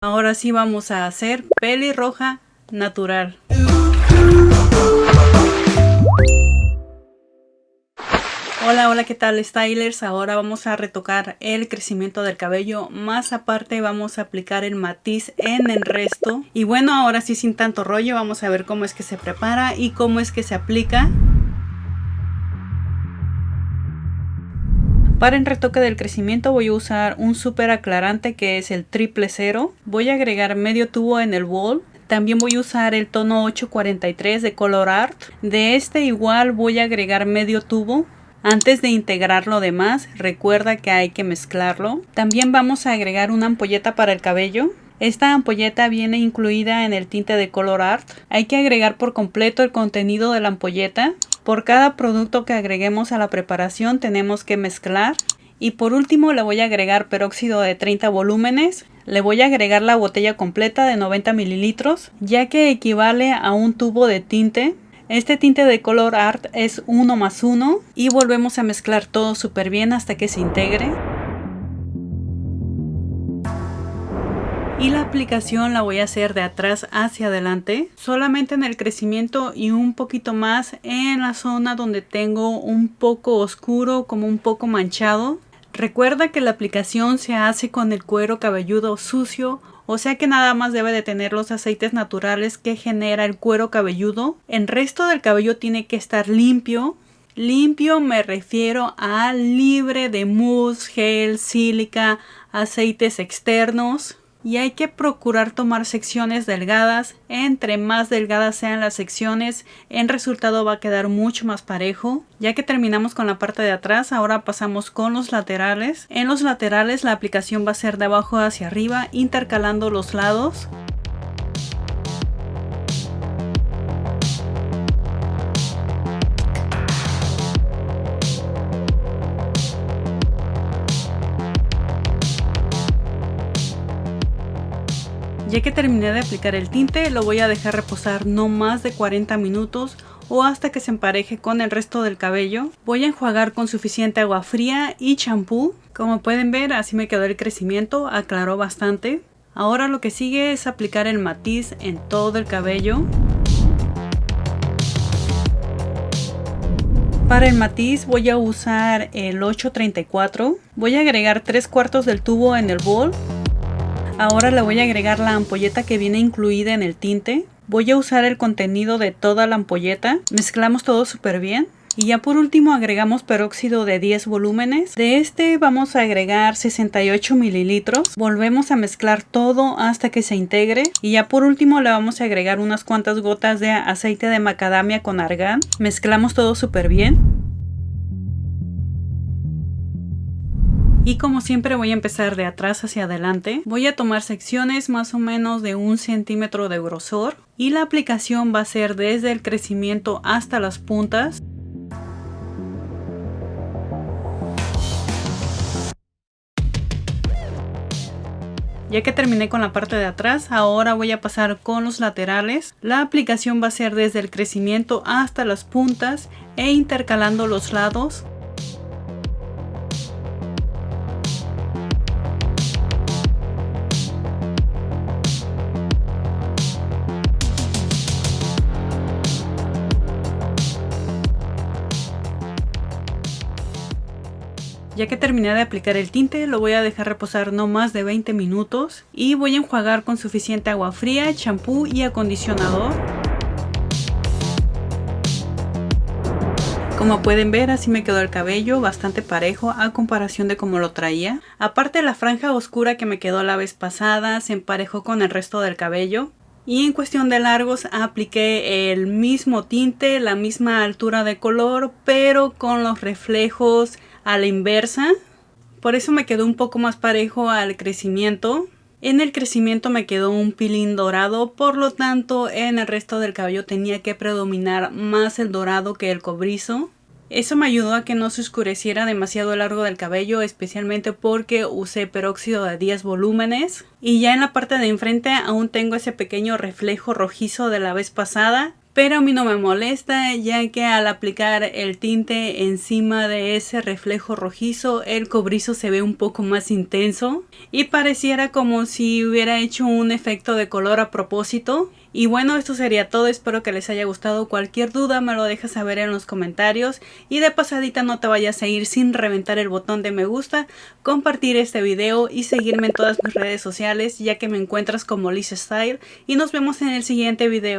Ahora sí vamos a hacer pelirroja natural. Hola, ¿qué tal, stylers? Ahora vamos a retocar el crecimiento del cabello, más aparte vamos a aplicar el matiz en el resto. Y bueno, ahora sí, sin tanto rollo, vamos a ver cómo es que se prepara y cómo es que se aplica. Para el retoque del crecimiento voy a usar un súper aclarante que es el 000. Voy a agregar medio tubo en el bowl. También voy a usar el tono 843 de Color Art. De este igual voy a agregar medio tubo. Antes de integrar lo demás, recuerda que hay que mezclarlo. También vamos a agregar una ampolleta para el cabello. Esta ampolleta viene incluida en el tinte de Color Art. Hay que agregar por completo el contenido de la ampolleta. Por cada producto que agreguemos a la preparación tenemos que mezclar. Y por último le voy a agregar peróxido de 30 volúmenes. Le voy a agregar la botella completa de 90 mililitros, ya que equivale a un tubo de tinte. Este tinte de Color Art es 1+1 y volvemos a mezclar todo súper bien hasta que se integre. Y la aplicación la voy a hacer de atrás hacia adelante, solamente en el crecimiento y un poquito más en la zona donde tengo un poco oscuro, como un poco manchado. Recuerda que la aplicación se hace con el cuero cabelludo sucio, o sea que nada más debe de tener los aceites naturales que genera el cuero cabelludo. El resto del cabello tiene que estar limpio. Limpio me refiero a libre de mousse, gel, sílica, aceites externos. Y hay que procurar tomar secciones delgadas. Entre más delgadas sean las secciones, el resultado va a quedar mucho más parejo. Ya que terminamos con la parte de atrás, ahora pasamos con los laterales. En los laterales la aplicación va a ser de abajo hacia arriba, intercalando los lados. Ya que terminé de aplicar el tinte, lo voy a dejar reposar no más de 40 minutos o hasta que se empareje con el resto del cabello. Voy a enjuagar con suficiente agua fría y champú. Como pueden ver, así me quedó el crecimiento, aclaró bastante. Ahora lo que sigue es aplicar el matiz en todo el cabello. Para el matiz voy a usar el 834. Voy a agregar 3/4 del tubo en el bowl. Ahora le voy a agregar la ampolleta que viene incluida en el tinte. Voy a usar el contenido de toda la ampolleta. Mezclamos todo súper bien. Y ya por último agregamos peróxido de 10 volúmenes. De este vamos a agregar 68 mililitros. Volvemos a mezclar todo hasta que se integre. Y ya por último le vamos a agregar unas cuantas gotas de aceite de macadamia con argán. Mezclamos todo súper bien. Y como siempre voy a empezar de atrás hacia adelante. Voy a tomar secciones más o menos de 1 centímetro de grosor. Y la aplicación va a ser desde el crecimiento hasta las puntas. Ya que terminé con la parte de atrás, ahora voy a pasar con los laterales. La aplicación va a ser desde el crecimiento hasta las puntas e intercalando los lados. Ya que terminé de aplicar el tinte, lo voy a dejar reposar no más de 20 minutos y voy a enjuagar con suficiente agua fría, champú y acondicionador. Como pueden ver, así me quedó el cabello, bastante parejo a comparación de como lo traía. Aparte, la franja oscura que me quedó la vez pasada se emparejó con el resto del cabello. Y en cuestión de largos apliqué el mismo tinte, la misma altura de color, pero con los reflejos a la inversa. Por eso me quedó un poco más parejo al crecimiento. En el crecimiento me quedó un pilín dorado, por lo tanto en el resto del cabello tenía que predominar más el dorado que el cobrizo. Eso me ayudó a que no se oscureciera demasiado el largo del cabello, especialmente porque usé peróxido de 10 volúmenes. Y ya en la parte de enfrente aún tengo ese pequeño reflejo rojizo de la vez pasada, pero a mí no me molesta, ya que al aplicar el tinte encima de ese reflejo rojizo, el cobrizo se ve un poco más intenso y pareciera como si hubiera hecho un efecto de color a propósito. Y bueno, esto sería todo, espero que les haya gustado. Cualquier duda me lo dejas saber en los comentarios y de pasadita no te vayas a ir sin reventar el botón de me gusta, compartir este video y seguirme en todas mis redes sociales, ya que me encuentras como Liz Style, y nos vemos en el siguiente video.